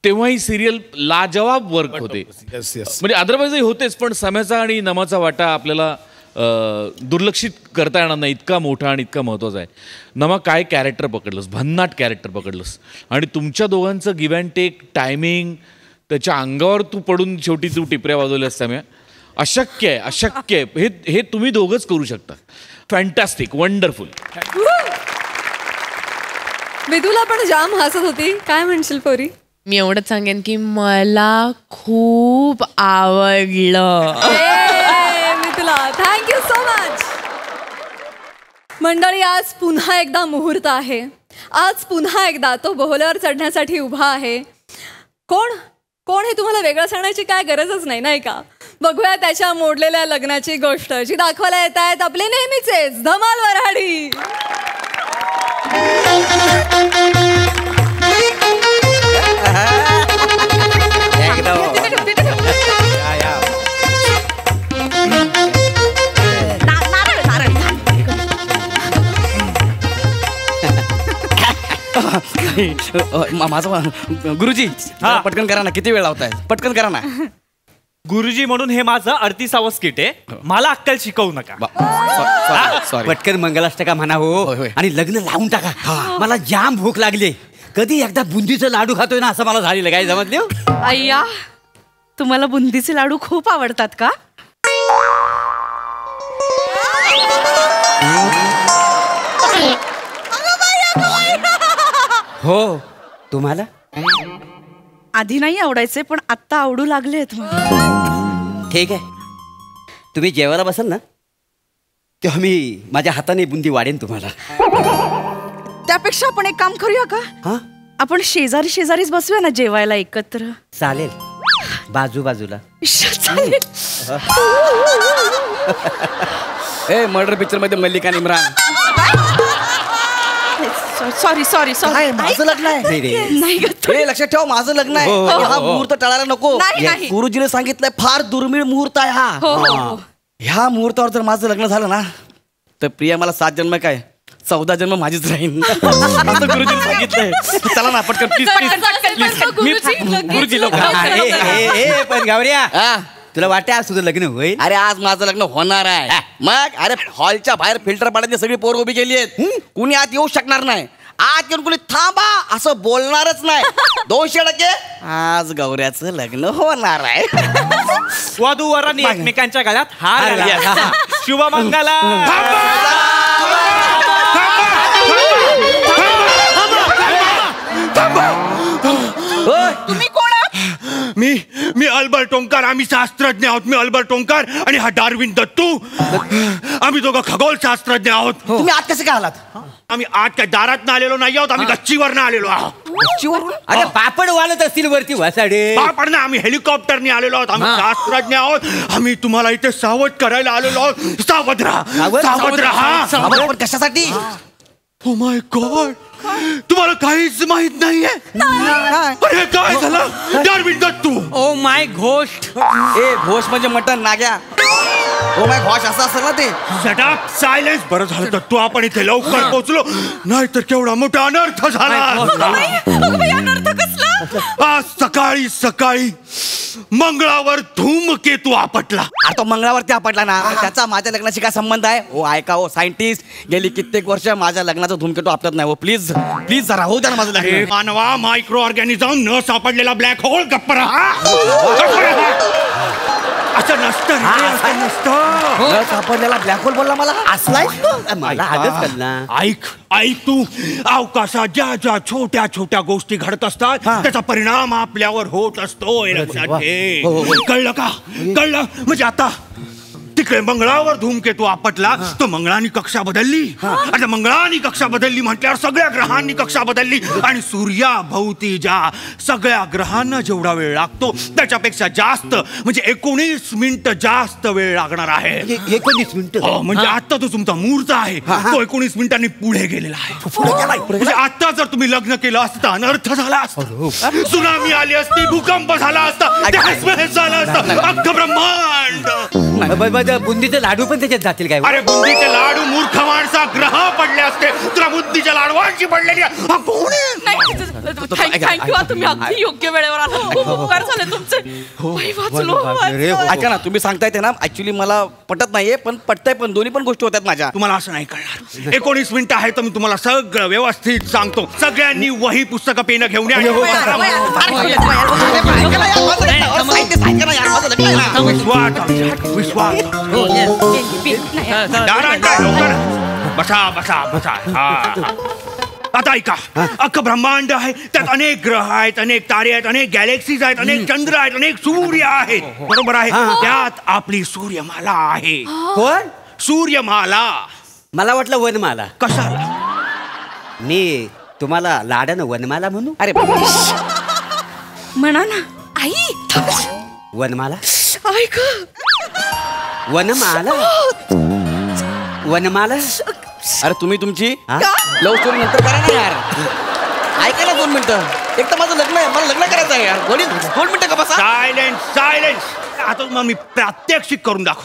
तेव्हा ही सिरियल लाजवाब वर्क होते म्हणजे अदरवाईजही होतेच पण सम्याचा आणि नमाचा वाटा आपल्याला दुर्लक्षित करता येणार नाही इतका मोठा आणि इतका महत्त्वाचा आहे नमा काय कॅरेक्टर पकडलंस भन्नाट कॅरेक्टर पकडलंस आणि तुमच्या दोघांचं गिव्ह अँड टेक टायमिंग त्याच्या अंगावर तू पडून शेवटी तू टिपऱ्या वाजवल्यास सम्या अशक्य आहे हे तुम्ही दोघंच करू शकता फॅन्टॅस्टिक वंडरफुल विदूला पण जाम हसत होती काय म्हणशील पोरी मी एवढंच सांगेन की मला खूप आवडलं मिथुला थँक्यू सो मच मंडळी आज पुन्हा एकदा मुहूर्त आहे आज पुन्हा एकदा तो बोहल्यावर चढण्यासाठी उभा आहे कोण हे तुम्हाला वेगळं सांगण्याची काय गरजच नाही का बघूया त्याच्या मोडलेल्या लग्नाची गोष्ट जी दाखवायला येत आहेत आपले नेहमीचेच धमाल वऱ्हाडी. माझं गुरुजी पटकन करा ना, किती वेळ लावताय, पटकन करा ना. गुरुजी म्हणून हे माझं 38वं स्किट आहे, मला अक्कल शिकवू नका. पटकन मंगलाष्टका म्हणा हो, आणि लग्न लावून टाका. मला जाम भूक लागली, कधी एकदा बुंदीचं लाडू खातोय ना असं मला झालेलं. काय समजले? अय्या, तुम्हाला बुंदीचे लाडू खूप आवडतात का? हो. तुम्हाला आधी नाही आवडायचे पण आता आवडू लागलेत. ठीक आहे, तुम्ही जेवायला बसाल ना तेव्हा मी माझ्या हाताने बुंदी वाढेन तुम्हाला. त्यापेक्षा आपण एक काम करूया का, आपण शेजारी शेजारीच बसूया ना जेवायला एकत्र. चालेल, बाजू बाजूला. ए मर्डर पिक्चर मध्ये मल्लिका आणि इम्रान. सॉरी सॉरी सॉरी, माझं लग्न आहे. नाही हे लक्षात ठेव, माझं लग्न आहे. हा मुहूर्त टाळायला नको. गुरुजीने सांगितलंय फार दुर्मिळ मुहूर्त आहे हा. ह्या मुहूर्तावर जर माझं लग्न झालं ना तर प्रिया मला 7 जन्म काय 14 जन्म माझीच राहील असं गुरुजीने सांगितलंय. चला ना पटकन प्लीज प्लीज. गुरुजी लोक. पण गावऱ्या, तुला वाटते आज तुझं लग्न होईल? अरे आज माझं लग्न होणार आहे. मग अरे हॉलच्या बाहेर फिल्टर पाण्याची सगळी पोर उभी केली आहेत. कुणी आत येऊ शकणार नाही. आत येऊन कुणी थांबा असं बोलणारच नाही. 200% आज गौऱ्याचं लग्न होणार आहे. वधू वरांनी एकमेकांच्या गळ्यात हार घाला. शुभमंगला. तुम्ही कोण आहात? मी अल्बर्ट ओंकार. आम्ही शास्त्रज्ञ आहोत. मी अल्बर्ट ओंकार आणि हा डार्विन दत्तू. आम्ही दोघं खगोल शास्त्रज्ञ आहोत. तुम्ही आत कसे काय आलात? आम्ही आत काय दारात आलेलो नाही आहोत. आम्ही गच्चीवरनं आलेलो आहोत. गच्चीवरून? अरे पापड वालत असतील वरती वासाडे. पापड ना, आम्ही हेलिकॉप्टरने आलेलो आहोत. आम्ही शास्त्रज्ञ आहोत. आम्ही तुम्हाला इथे सावध करायला आलेलो आहोत. सावध राहा, सावध राहा. पण कशासाठी? ओ माय गॉड, तुम्हाला काहीच माहित नाहीये? अरे काय झालं? Darwin Dattu. Oh my ghost. ए घोष म्हणजे mutton Nagya. Oh my Ghosh असं असेल ना ते. Shut up, silence. बरं झालं तर तू आपण इथे लवकर पोहोचलो, नाहीतर केवढा मोठा अनर्थ झाला. अनर्थ कसला? आज सकाळी सकाळी मंगळावर धूमकेतू आपटला. तो मंगळावरती आपटला ना, त्याचा माझ्या लग्नाशी काय संबंध आहे? हो ऐका हो सायंटिस्ट, गेली कित्येक वर्ष माझ्या लग्नाचा धूमकेतू आपटत नाही. हो प्लीज प्लीज जरा होऊ द्या ना माझं लग्न. मानवा, मायक्रो ऑर्गॅनिझम न सापडलेला ब्लॅक होल. गप्प रहा. असं नसतं, असं नसतं. सापडलेला ब्लॅक होल बोलला मला. असलाय मला आजच कळला. ऐक तू, अवकाशात ज्या ज्या छोट्या छोट्या गोष्टी घडत असतात त्याचा परिणाम आपल्यावर होत असतो. लक्षात घे. कळलं का? कळलं म्हणजे आता तिकडे मंगळावर धूमकेतू आपटला तर मंगळाने कक्षा बदलली. आता मंगळाने कक्षा बदलली म्हटल्यावर सगळ्या ग्रहांनी कक्षा बदलली. आणि सूर्याभोवती ज्या सगळ्या ग्रहांना जेवढा वेळ लागतो त्याच्यापेक्षा जास्त म्हणजे 19 मिनिटं जास्त वेळ लागणार आहे. 19 मिनिटं? म्हणजे आता तो तुमचा मुहूर्त आहे तो 19 मिनिटांनी पुढे गेलेला आहे. म्हणजे आता जर तुम्ही लग्न केलं असतं तर अनर्थ झाला असता. सुनामी आली असती, भूकंप झाला असता, झाला असता, अख्खं ब्रह्मांड. बुंदीचे लाडू पण त्याच्यात जातील काय? अरे बुंदीचे लाडू मूर्ख माणसा, ग्रह पडले असते. तुला बुंदीच्या लाडवांची पडलेली. थँक्यू, तुम्ही अगदी योग्य वेळेवर आला. खूप उपकार झाले तुमचे. ऐका ना, तुम्ही सांगताय ते ना ऍक्च्युली मला पटत नाहीये, पण पटतंय पण. दोन्ही पण गोष्टी होत्यात माझ्या. तुम्हाला असं नाही कळणार. 19 मिनिटं आहे तर मी तुम्हाला सगळं व्यवस्थित सांगतो. सगळ्यांनी वही पुस्तकं पेन घेऊन या. विश्वास बसा बसा बसा. आता ऐका, अख्खं ब्रह्मांड आहे, त्यात अनेक ग्रह आहेत, अनेक तारे आहेत, अनेक गॅलेक्सीज आहेत, अनेक चंद्र आहेत, अनेक सूर्य आहेत. बरोबर आहे. त्यात आपली सूर्यमाला आहे. कोण? सूर्यमाला. मला वाटलं वनमाला. कशाला? मी तुम्हाला लाडानं वनमाला म्हणू? अरे म्हणा ना. आई वनमाला. ऐक वनमाला वनमाला. अरे तुम्ही तुमची लव्ह स्टोरी नंतर करा ना यार. ऐका ना 2 मिनिटं. एक तर माझं लग्न आहे, मला लग्न करायचं आहे यार. 2 मिनिटं का बसा. सायलेन्स. आता मग मी प्रात्यक्षिक करून दाखव.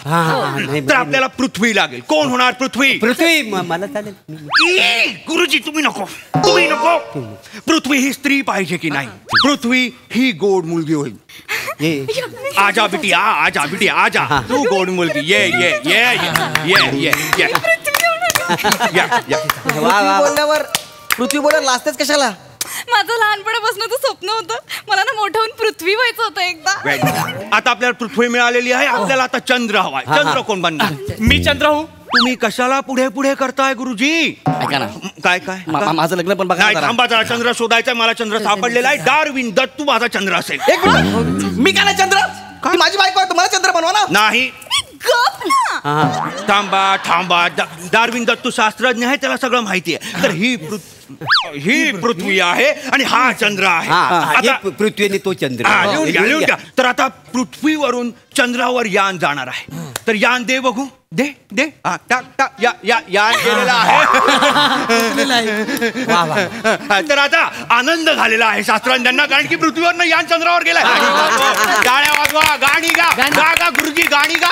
तर आपल्याला पृथ्वी लागेल. कोण होणार पृथ्वी? पृथ्वी मला चालेल. गुरुजी तुम्ही नको. पृथ्वी ही स्त्री पाहिजे की नाही? पृथ्वी ही गोड मुलगी होईल. आजा बिटिया आजा. तू गोड मुलगी ये. बोलल्यावर पृथ्वी बोलायला लाजतेच कशाला? माझं लहानपणापासून स्वप्न होतं मला ना मोठं होऊन पृथ्वी व्हायचं होतं एकदा. आता आपल्याला पृथ्वी मिळालेली आहे. आपल्याला आता चंद्र हवाय. चंद्र कोण बनणार? मी चंद्र होऊ. तुम्ही कशाला पुढे करताय गुरुजी? ऐका ना. काय माझं लग्न पण बघा. थांबा जरा. चंद्र शोधायचा. मला चंद्र सापडलेला आहे. डार्विन दत्तू माझा चंद्र असेल. एक मिनिट. मी काय चंद्र? माझी बायको आहे, तुम्हाला चंद्र बनवा ना. नाही. थांबा. डार्विन दत्तू शास्त्रज्ञ आहे, त्याला सगळं माहिती आहे. तर ही पृथ्वी आहे आणि हा चंद्र आहे. पृथ्वी तो चंद्र. लिहून घ्या. तर आता पृथ्वीवरून चंद्रावर यान जाणार आहे. तर यान दे बघू. दे. यान गेलेला आहे. तर आता आनंद झालेला आहे शास्त्रज्ञांना, कारण की पृथ्वीवरनं यान चंद्रावर गेलाय. गाण्या वाजवा. गाणी गा गुरुजी. गाणी गा.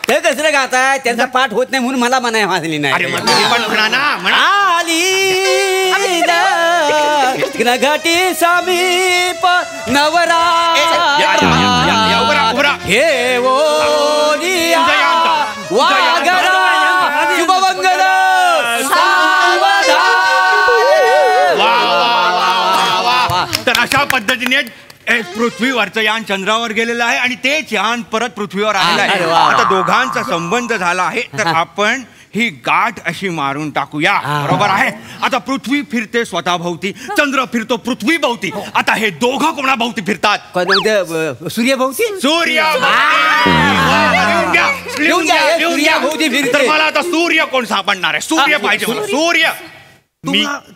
ते कसं गाताय? त्यांचा पाठ होत नाही म्हणून मला म्हणाय वाजली नाही. अरे पण म्हणा ना. घाटी समीप नवरा हे शुभमंगल. तर अशा पद्धतीने पृथ्वीवरचं यान चंद्रावर गेलेलं आहे आणि तेच यान परत पृथ्वीवर आलेलं आहे. आता दोघांचा संबंध झाला आहे. तर आपण ही गाठ अशी मारून टाकूया. बरोबर आहे. आता पृथ्वी फिरते स्वतःभोवती, चंद्र फिरतो पृथ्वीभोवती. आता हे दोघं कोणाभोवती फिरतात? सूर्यभोवती. सूर्यभोवती फिरते. मला आता सूर्य कोण सापडणार आहे? सूर्य पाहिजे मला. सूर्य.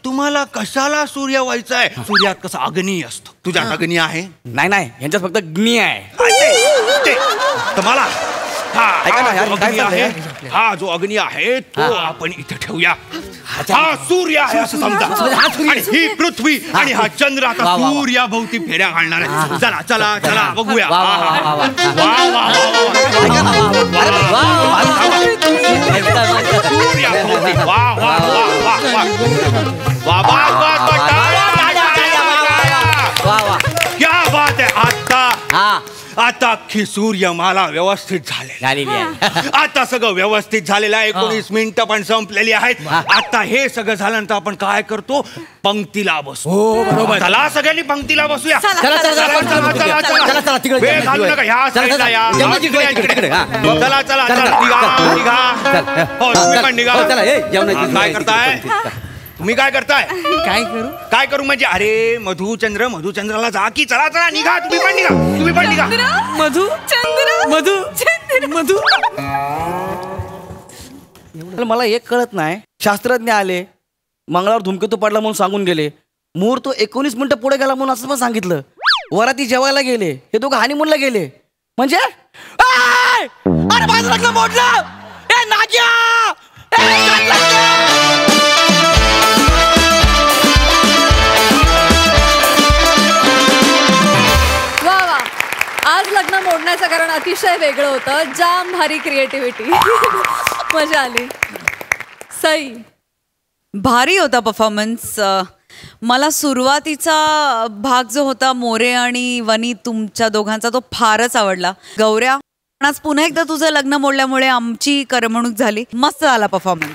तुम्हाला कशाला सूर्य व्हायचं आहे? सूर्यात कसा अग्नी असतो. तुझ्यात अग्नी आहे? नाही यांच्यात फक्त ग्नी आहे. तर मला हा जो अग्नी आहे तो आपण इथे ठेवूया. हा सूर्य आहे असं समजा. ही पृथ्वी आणि हा चंद्र आता सूर्याभोवती फेऱ्या घालणार आहे. चला बघूया. सूर्याभोवती क्या बात आहे. आता अख्खी सूर्यमाला व्यवस्थित झालेली आहे. आता सगळं व्यवस्थित झालेलं आहे. 19 मिनिटं पण संपलेली आहेत. आता हे सगळं झाल्यानंतर आपण काय करतो? पंक्तीला बसू. चला सगळ्यांनी पंक्तीला बसूया. वेळ घालू नका. ह्या साईडला या. चला निघा. हो तुम्ही पण निघा. काय करताय तुम्ही? काय करू म्हणजे? अरे मधुचंद्राला जा की. चला निघा. तुम्ही पण निघा. मला एक कळत नाही. शास्त्रज्ञ आले, मंगळावर धूमकेतू पडला म्हणून सांगून गेले. मुहूर्त 19 मिनिटं पुढे गेला म्हणून असं पण सांगितलं. वराती जेवायला गेले, हे दोघं हनीमूनला गेले. म्हणजे अरे माझं लग्न मोडलं. आज लग्न मोडण्याचं कारण अतिशय वेगळं होतं. जाम भारी क्रिएटिव्हिटी. मजा आली. सई भारी होता परफॉर्मन्स. मला सुरुवातीचा भाग जो होता मोरे आणि वनी तुमच्या दोघांचा तो फारच आवडला. गौऱ्या आज पुन्हा एकदा तुझं लग्न मोडल्यामुळे आमची करमणूक झाली. मस्त झाला परफॉर्मन्स.